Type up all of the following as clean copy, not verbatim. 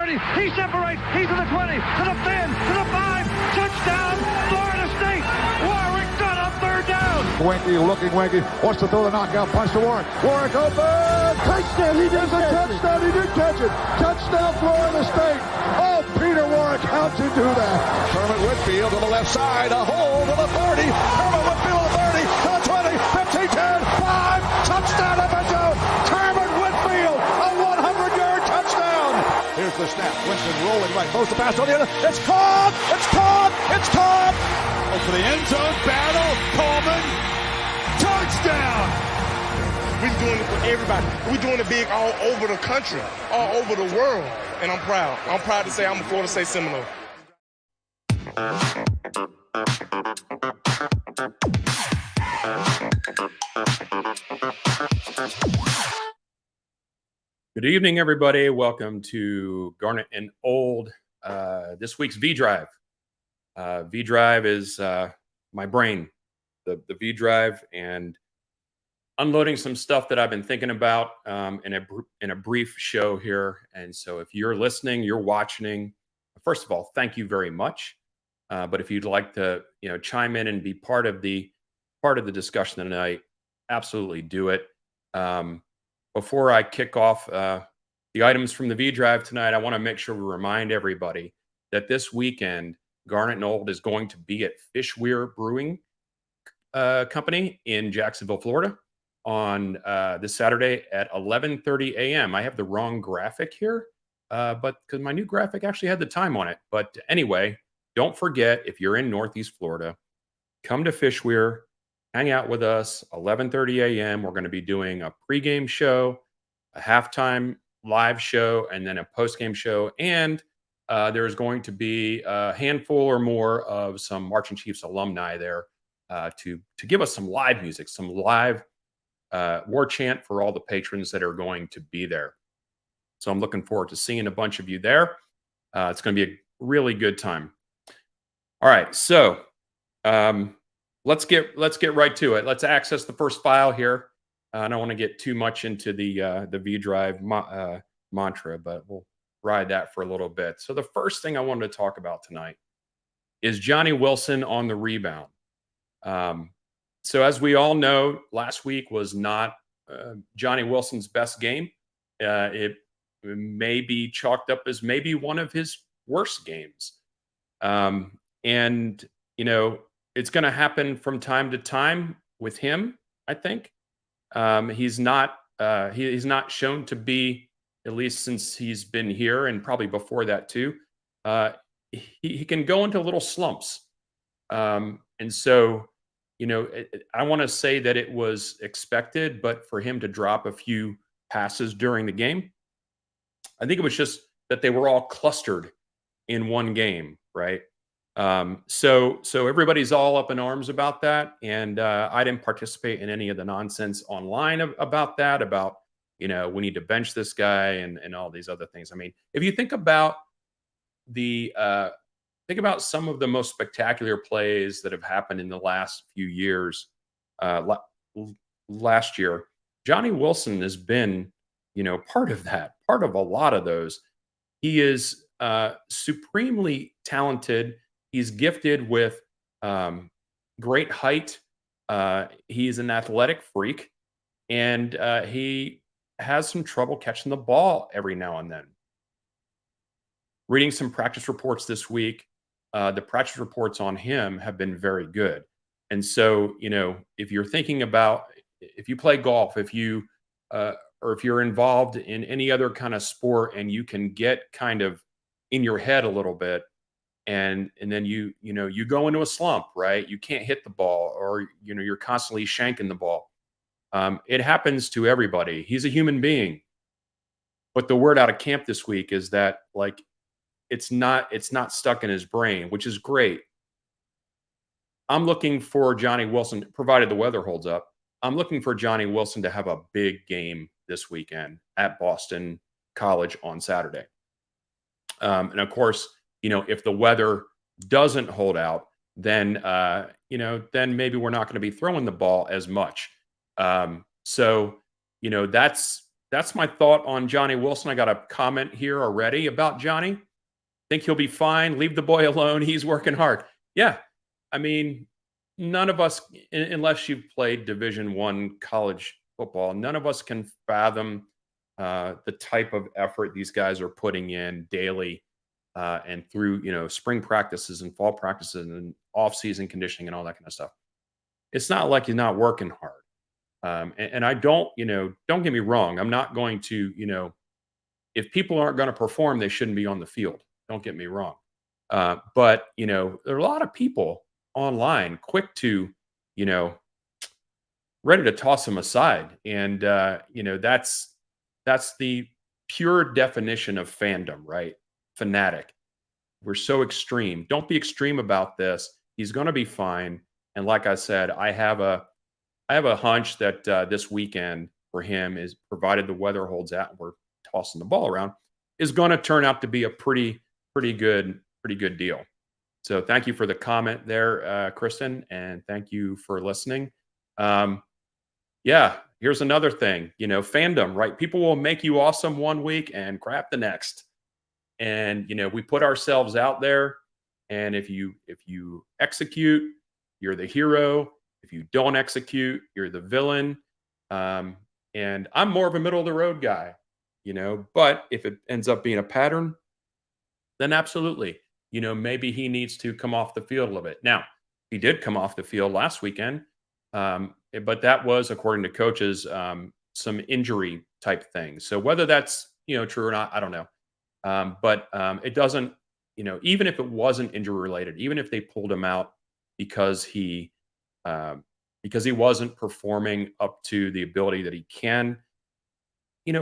He separates. He's to the 20, to the 10, to the 5. Touchdown, Florida State. Warwick got up third down. Winky looking Winky. Wants to throw the knockout punch to Warwick. Warwick open. Touchdown. He does a touchdown. He did catch it. Touchdown, Florida State. Oh, Peter Warwick, how'd you do that? Kermit Whitfield to the left side. A hole to the 30. Kermit Whitfield to the 30, to the 20, 15, 10, 5. Touchdown, FSU. Kermit Whitfield, a 100-yard touchdown. Here's the snap. Winston rolling right. Throws the pass on the other. It's caught. It's caught. It's caught. For the end zone battle. Coleman. Touchdown. We're doing it for everybody. We're doing it big all over the country, all over the world. And I'm proud. I'm proud to say I'm a Florida State Seminole. Good evening, everybody. Welcome to Garnet and Old. This week's V Drive. V Drive is my brain, the V Drive, and unloading some stuff that I've been thinking about in a brief show here. And so, if you're listening, you're watching. First of all, thank you very much. But if you'd like to, chime in and be part of the discussion tonight, absolutely do it. Before I kick off the items from the V Drive tonight, I want to make sure we remind everybody that this weekend, Garnet and Old is going to be at Fishweir Brewing Company in Jacksonville, Florida, on this Saturday at 11:30 a.m. I have the wrong graphic here, but because my new graphic actually had the time on it. But anyway, don't forget, if you're in Northeast Florida, come to Fishweir. Hang out with us, 11:30 a.m. We're going to be doing a pregame show, a halftime live show, and then a postgame show. And there's going to be a handful or more of some Warchant Chiefs alumni there to give us some live music, some live war chant for all the patrons that are going to be there. So I'm looking forward to seeing a bunch of you there. It's going to be a really good time. All right, so let's get right to it. Let's access the first file here. I don't want to get too much into the V Drive mantra, but we'll ride that for a little bit. So the first thing I wanted to talk about tonight is Johnny Wilson on the rebound. So as we all know, last week was not Johnny Wilson's best game. It may be chalked up as maybe one of his worst games. And, it's going to happen from time to time with him, I think. He's not shown to be, at least since he's been here and probably before that too, he can go into little slumps. And so, I want to say that it was expected, but for him to drop a few passes during the game, I think it was just that they were all clustered in one game, right? So everybody's all up in arms about that. And I didn't participate in any of the nonsense online about that, about, we need to bench this guy and all these other things. I mean, if you think about some of the most spectacular plays that have happened in the last few years, last year, Johnny Wilson has been, part of that, part of a lot of those. He is supremely talented. He's gifted with great height. He's an athletic freak, and he has some trouble catching the ball every now and then. Reading some practice reports this week, the practice reports on him have been very good. And so, if you're thinking about, if you play golf, if you or if you're involved in any other kind of sport, and you can get kind of in your head a little bit, and then you go into a slump, right? You can't hit the ball, or you're constantly shanking the ball. It happens to everybody. He's a human being. But the word out of camp this week is that, like, it's not stuck in his brain, which is great. I'm looking for Johnny Wilson, provided the weather holds up. I'm looking for Johnny Wilson to have a big game this weekend at Boston College on Saturday. And of course, if the weather doesn't hold out, then maybe we're not going to be throwing the ball as much. So that's that's my thought on Johnny Wilson. I got a comment here already about Johnny. Think he'll be fine. Leave the boy alone. He's working hard. Yeah. I mean, none of us, unless you've played Division I college football, none of us can fathom the type of effort these guys are putting in daily and through, spring practices and fall practices and off-season conditioning and all that kind of stuff. It's not like you're not working hard. And I don't get me wrong. I'm not going to, if people aren't going to perform, they shouldn't be on the field. Don't get me wrong. But, there are a lot of people online quick to, ready to toss them aside. And, that's the pure definition of fandom, right? Fanatic. We're so extreme. Don't be extreme about this. He's going to be fine. And like I said, I have a hunch that this weekend for him is, provided the weather holds out and we're tossing the ball around, is going to turn out to be a pretty good deal. So thank you for the comment there, Kristen, and thank you for listening. Yeah, here's another thing, fandom, right? People will make you awesome one week and crap the next. And, we put ourselves out there, and if you execute, you're the hero. If you don't execute, you're the villain. And I'm more of a middle of the road guy, but if it ends up being a pattern, then absolutely, maybe he needs to come off the field a little bit. Now, he did come off the field last weekend, but that was, according to coaches, some injury type things. So whether that's, true or not, I don't know. But it doesn't, even if it wasn't injury related, even if they pulled him out because he wasn't performing up to the ability that he can,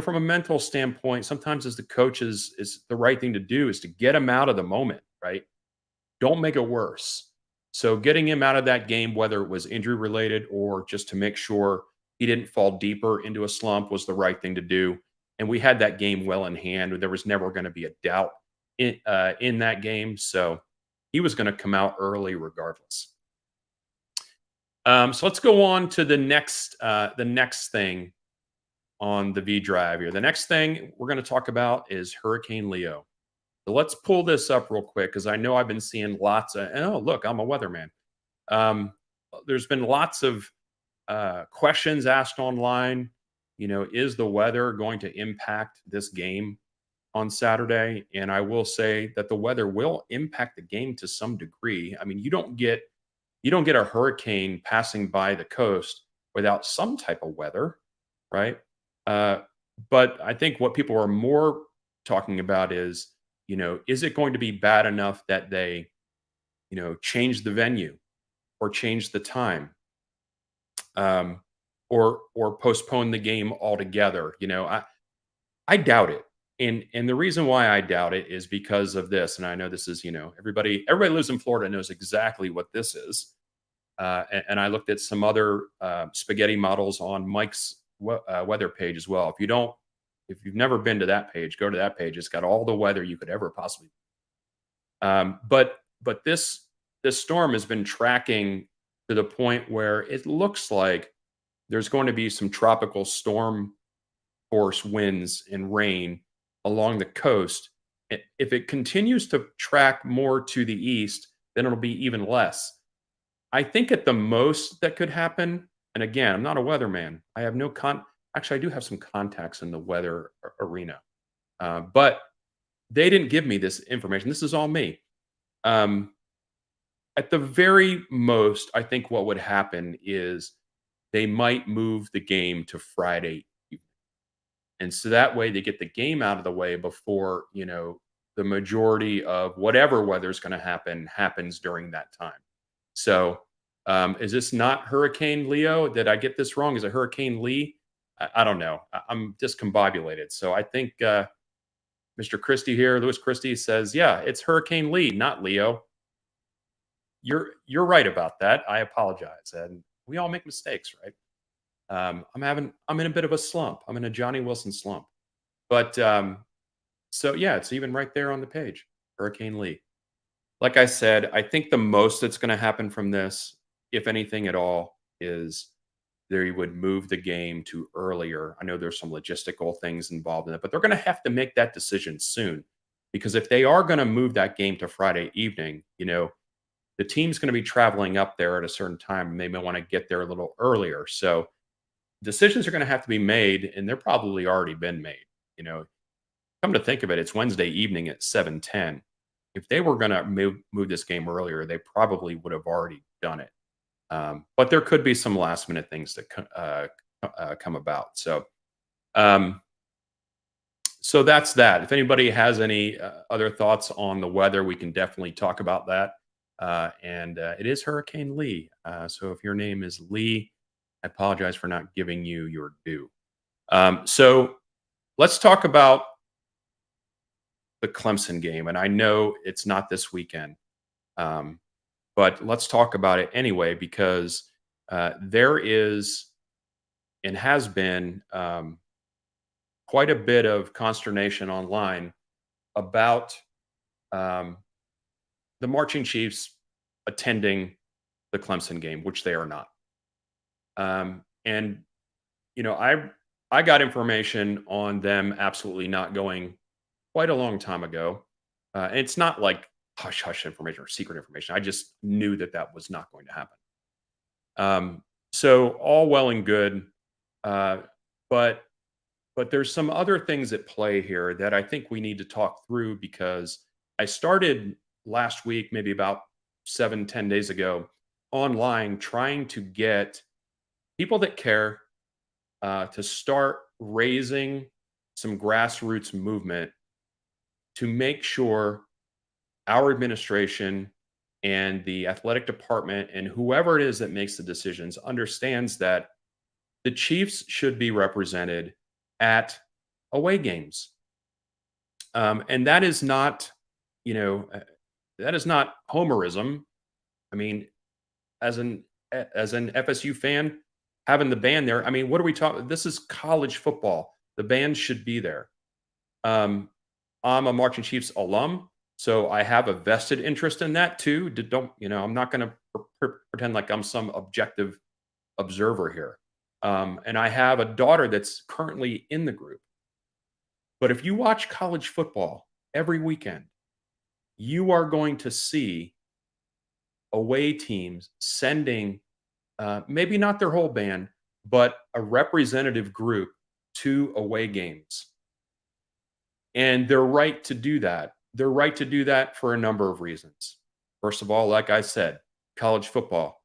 from a mental standpoint, sometimes as the coach is the right thing to do is to get him out of the moment, right? Don't make it worse. So getting him out of that game, whether it was injury related or just to make sure he didn't fall deeper into a slump, was the right thing to do. And we had that game well in hand. There was never going to be a doubt in that game. So he was going to come out early regardless. So let's go on to the next thing on the V Drive here. The next thing we're going to talk about is Hurricane Leo. So let's pull this up real quick because I know I've been seeing lots of, oh, look, I'm a weatherman. There's been lots of questions asked online. Is the weather going to impact this game on Saturday? And I will say that the weather will impact the game to some degree. I mean, you don't get a hurricane passing by the coast without some type of weather, right? But I think what people are more talking about is, is it going to be bad enough that they, change the venue or change the time, or postpone the game altogether? I doubt it. And the reason why I doubt it is because of this. And I know this is, everybody lives in Florida knows exactly what this is. And I looked at some other spaghetti models on Mike's weather page as well. If you've never been to that page, go to that page. It's got all the weather you could ever possibly. But this storm has been tracking to the point where it looks like there's going to be some tropical storm force winds and rain along the coast. If it continues to track more to the east, then it'll be even less. I think at the most that could happen, and again, I'm not a weatherman. I have actually, I do have some contacts in the weather arena, but they didn't give me this information. This is all me. At the very most, I think what would happen is they might move the game to Friday evening. And so that way they get the game out of the way before, the majority of whatever weather's going to happens during that time. So is this not Hurricane Leo? Did I get this wrong? Is it Hurricane Lee? I don't know. I'm discombobulated. So I think Mr. Christie here, Louis Christie, says, yeah, it's Hurricane Lee, not Leo. You're right about that. I apologize. And we all make mistakes, right? I'm in a bit of a slump. I'm in a Johnny Wilson slump. But so yeah, it's even right there on the page, Hurricane Lee. Like I said, I think the most that's going to happen from this, if anything at all, is they would move the game to earlier. I know there's some logistical things involved in it, but they're going to have to make that decision soon, because if they are going to move that game to Friday evening, the team's going to be traveling up there at a certain time, and they may want to get there a little earlier. So decisions are going to have to be made, and they're probably already been made. Come to think of it, it's Wednesday evening at 7:10. If they were going to move this game earlier, they probably would have already done it. But there could be some last minute things that come about. So that's that. If anybody has any other thoughts on the weather, we can definitely talk about that. And it is Hurricane Lee. So if your name is Lee, I apologize for not giving you your due. So let's talk about the Clemson game. And I know it's not this weekend, but let's talk about it anyway, because there is and has been quite a bit of consternation online about the Marching Chiefs attending the Clemson game, which they are not. And I got information on them absolutely not going quite a long time ago. And it's not like hush hush information or secret information. I just knew that was not going to happen. So all well and good, but there's some other things at play here that I think we need to talk through, because I started last week, maybe about 7-10 days ago, online trying to get people that care to start raising some grassroots movement to make sure our administration and the athletic department and whoever it is that makes the decisions understands that the Chiefs should be represented at away games. And that is not, that is not homerism. I mean, as an FSU fan, having the band there, I mean, what are we talking? This is college football. The band should be there. I'm a Marching Chiefs alum, so I have a vested interest in that too. I'm not going to pretend like I'm some objective observer here. And I have a daughter that's currently in the group. But if you watch college football every weekend, you are going to see away teams sending maybe not their whole band, but a representative group to away games. And they're right to do that. They're right to do that for a number of reasons. First of all, like I said, college football,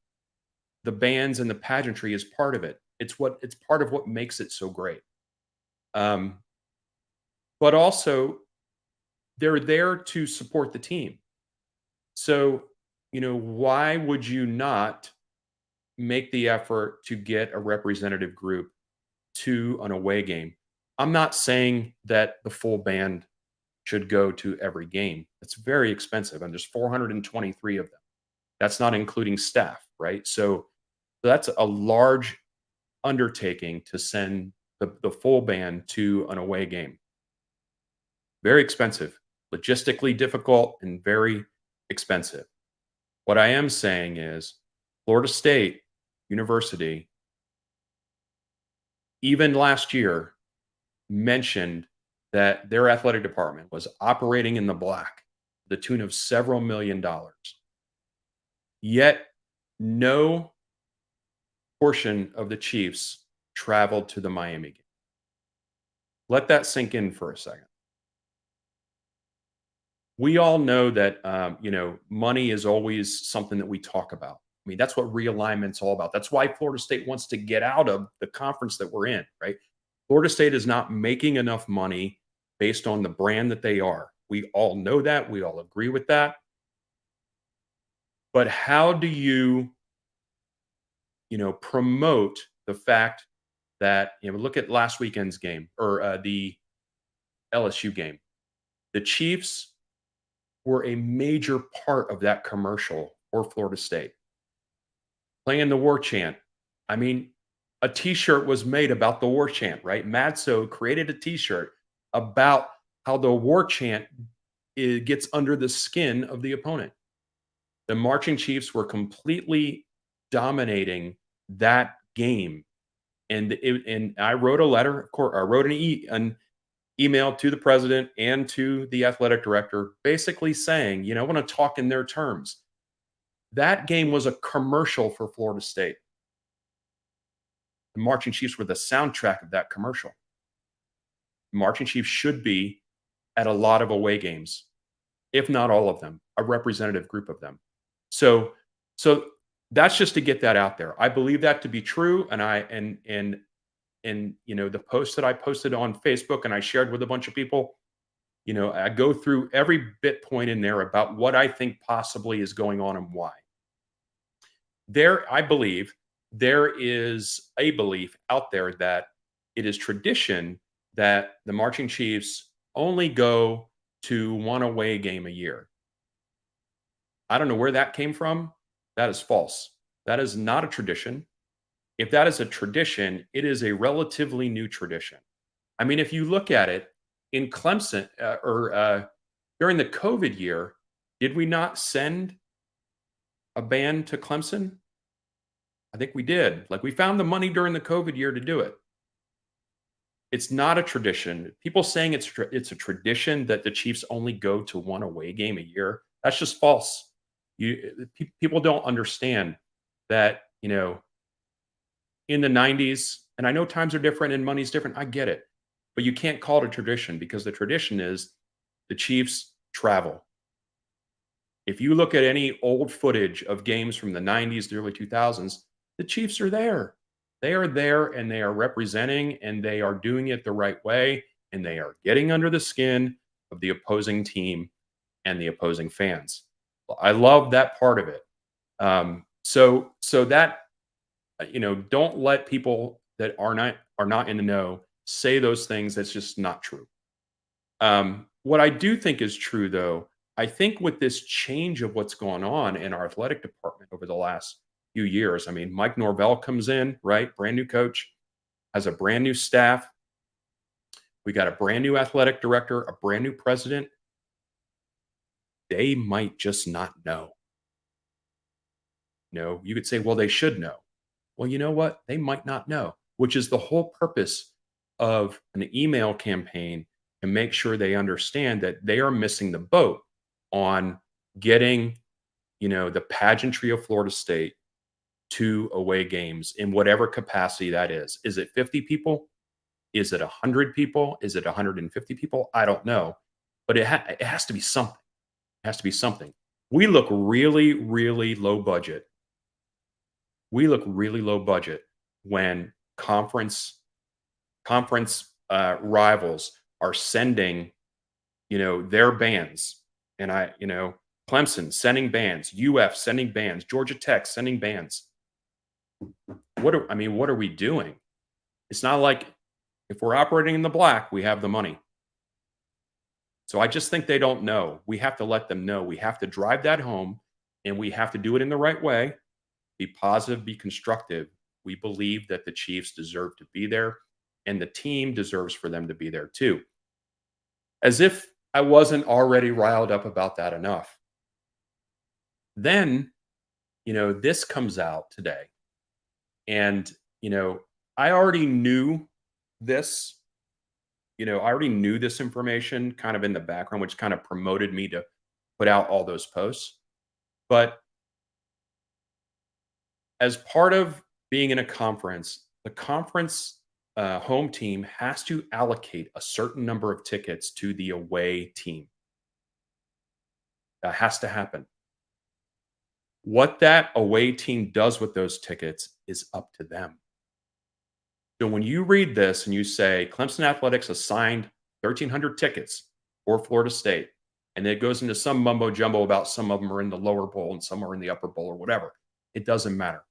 the bands and the pageantry is part of it. It's part of what makes it so great. But also, they're there to support the team. So, why would you not make the effort to get a representative group to an away game? I'm not saying that the full band should go to every game. It's very expensive, and there's 423 of them. That's not including staff, right? So that's a large undertaking to send the full band to an away game. Very expensive, logistically difficult, and very expensive. What I am saying is Florida State University, even last year, mentioned that their athletic department was operating in the black, the tune of several $1 million. Yet no portion of the Chiefs traveled to the Miami game. Let that sink in for a second. We all know that money is always something that we talk about. I mean, that's what realignment's all about. That's why Florida State wants to get out of the conference that we're in, right? Florida State is not making enough money based on the brand that they are. We all know that. We all agree with that. But how do you, promote the fact that, look at last weekend's game or the LSU game. The Chiefs were a major part of that commercial for Florida State. Playing the Warchant. I mean, a T-shirt was made about the Warchant, right? Madso created a T-shirt about how the Warchant gets under the skin of the opponent. The Marching Chiefs were completely dominating that game And I wrote a letter, of course, I wrote an email to the president and to the athletic director, basically saying, I want to talk in their terms. That game was a commercial for Florida State. The Marching Chiefs were the soundtrack of that commercial. The Marching Chiefs should be at a lot of away games, if not all of them, a representative group of them. So that's just to get that out there. I believe that to be true, and the post that I posted on Facebook and I shared with a bunch of people, I go through every bit point in there about what I think possibly is going on and why. I believe there is a belief out there that it is tradition that the Marching Chiefs only go to one away game a year. I don't know where that came from. That is false. That is not a tradition. If that is a tradition, it is a relatively new tradition. I mean, if you look at it in Clemson during the COVID year, did we not send a band to Clemson? I think we did. Like, we found the money during the COVID year to do it. It's not a tradition. People saying it's a tradition that the Chiefs only go to one away game a year, that's just false. People don't understand that, in the 90s, and I know times are different and money's different. I get it. But you can't call it a tradition, because the tradition is the Chiefs travel. If you look at any old footage of games from the 90s, the early 2000s, the Chiefs are there. They are there, and they are representing, and they are doing it the right way, and they are getting under the skin of the opposing team and the opposing fans. I love that part of it. So that, don't let people that are not in the know say those things. That's just not true. What I do think is true, though, I think with this change of what's going on in our athletic department over the last few years, I mean, Mike Norvell comes in, right? Brand new coach, has a brand new staff. We got a brand new athletic director, a brand new president. They might just not know. You could say, well, they should know. Well, you know what? They might not know, which is the whole purpose of an email campaign, to make sure they understand that they are missing the boat on getting, the pageantry of Florida State to away games in whatever capacity that is. Is it 50 people? Is it 100 people? Is it 150 people? I don't know. But it has to be something. It has to be something. We look really, really low budget. We look really low budget when conference rivals are sending, their bands. And Clemson sending bands, UF sending bands, Georgia Tech sending bands. What are we doing? It's not like if we're operating in the black, we have the money. So I just think they don't know. We have to let them know. We have to drive that home, and we have to do it in the right way. Be positive, be constructive. We believe that the Chiefs deserve to be there, and the team deserves for them to be there too. As if I wasn't already riled up about that enough. Then, this comes out today. And, I already knew this. I already knew this information kind of in the background, which kind of promoted me to put out all those posts. But as part of being in a conference, the conference home team has to allocate a certain number of tickets to the away team. That has to happen. What that away team does with those tickets is up to them. So when you read this and you say Clemson Athletics assigned 1,300 tickets for Florida State, and it goes into some mumbo jumbo about some of them are in the lower bowl and some are in the upper bowl or whatever, it doesn't matter.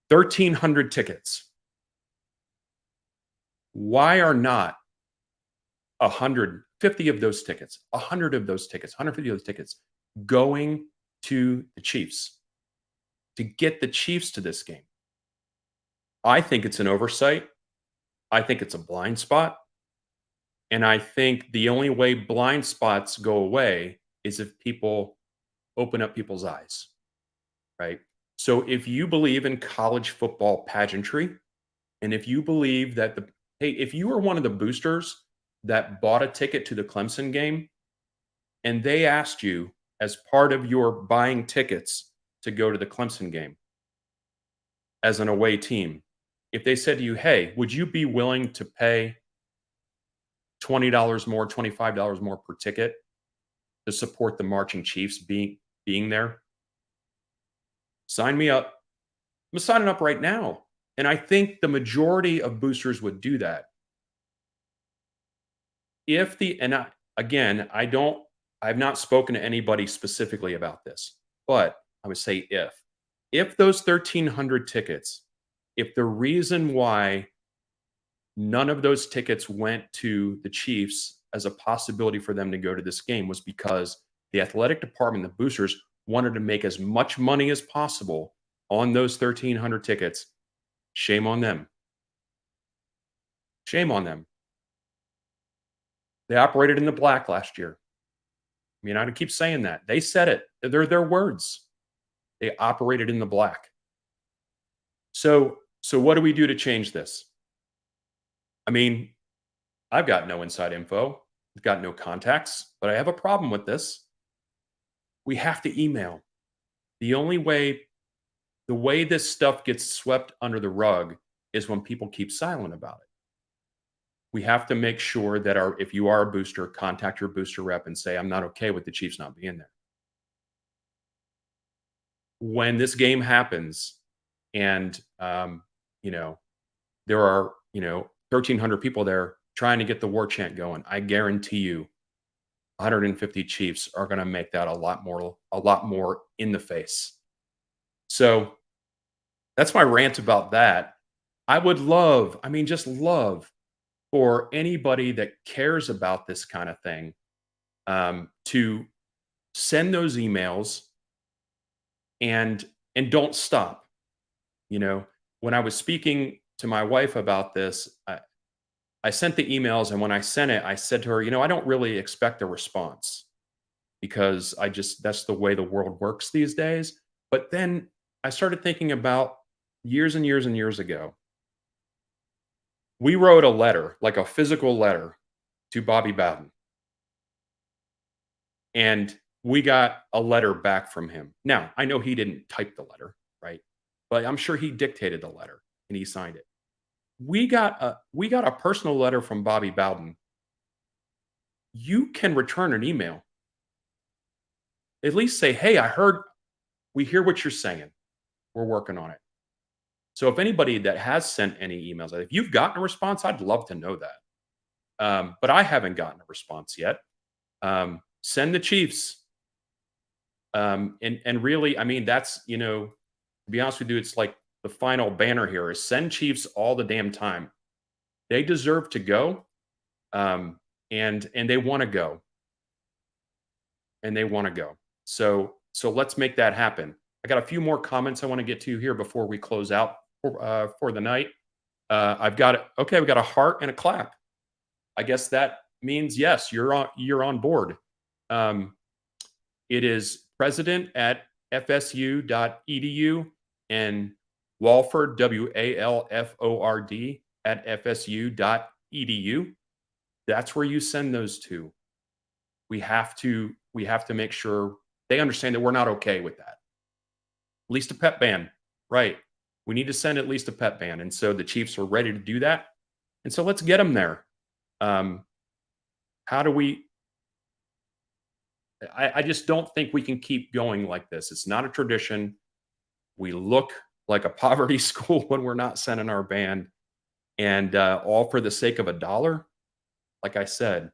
1,300 tickets. Why are not 150 of those tickets, 100 of those tickets, 150 of those tickets going to the Chiefs to get the Chiefs to this game? I think it's an oversight. I think it's a blind spot. And I think the only way blind spots go away is if people open up people's eyes, right? So if you believe in college football pageantry, And if you believe that hey, if you were one of the boosters that bought a ticket to the Clemson game and they asked you as part of your buying tickets to go to the Clemson game as an away team, if they said to you, hey, would you be willing to pay $20 more, $25 more per ticket to support the marching Chiefs being there? Sign me up. I'm signing up right now. And I think the majority of boosters would do that. I've not spoken to anybody specifically about this, but I would say if those 1,300 tickets, if the reason why none of those tickets went to the Chiefs as a possibility for them to go to this game was because the athletic department, the boosters, wanted to make as much money as possible on those 1,300 tickets, shame on them. Shame on them. They operated in the black last year. I mean, I keep saying that. They said it. They're their words. They operated in the black. So what do we do to change this? I mean, I've got no inside info. I've got no contacts, but I have a problem with this. We have to email. The way this stuff gets swept under the rug is when people keep silent about it. We have to make sure that if you are a booster, contact your booster rep and say, I'm not okay with the Chiefs not being there. When this game happens and, there are, 1,300 people there trying to get the war chant going, I guarantee you 150 Chiefs are going to make that a lot more in the face. So that's my rant about that. I would just love for anybody that cares about this kind of thing to send those emails and don't stop. When I was speaking to my wife about this, I sent the emails, and when I sent it, I said to her, I don't really expect a response because that's the way the world works these days. But then I started thinking about years and years and years ago. We wrote a letter, like a physical letter, to Bobby Bowden. And we got a letter back from him. Now, I know he didn't type the letter, right? But I'm sure he dictated the letter and he signed it. We got a personal letter from Bobby Bowden. You can return an email. At least say, hey, we hear what you're saying. We're working on it. So if anybody that has sent any emails, if you've gotten a response, I'd love to know that. But I haven't gotten a response yet. Send the Chiefs. And really, that's, to be honest with you, it's like the final banner here is send Chiefs all the damn time. They deserve to go. And they want to go. And they want to go. So let's make that happen. I got a few more comments I want to get to here before we close out for the night. We've got a heart and a clap. I guess that means yes, you're on board. It is president at fsu.edu and Walford, WALFORD at fsu.edu. That's where you send those to. We have to make sure they understand that we're not okay with that. At least a pep ban, right? We need to send at least a pep ban. And so the Chiefs are ready to do that. And so let's get them there. How do we? I just don't think we can keep going like this. It's not a tradition. We look like a poverty school when we're not sending our band. And all for the sake of $1. Like I said,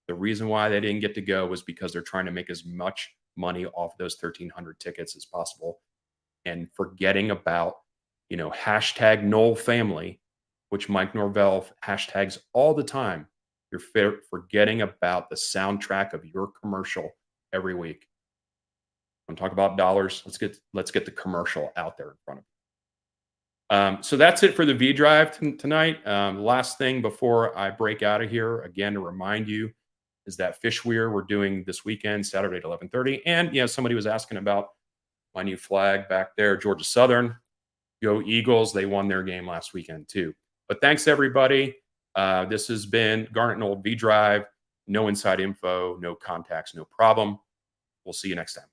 the reason why they didn't get to go was because they're trying to make as much money off those 1,300 tickets as possible. And forgetting about, hashtag Knoll family, which Mike Norvell hashtags all the time. You're forgetting about the soundtrack of your commercial every week. I'm talking about dollars. Let's get the commercial out there in front of you. So that's it for the V Drive tonight. Last thing before I break out of here, again, to remind you, is that Fish Weir we're doing this weekend, Saturday at 11:30. And, somebody was asking about my new flag back there, Georgia Southern. Go Eagles. They won their game last weekend, too. But thanks, everybody. This has been Garnet and Old V Drive. No inside info, no contacts, no problem. We'll see you next time.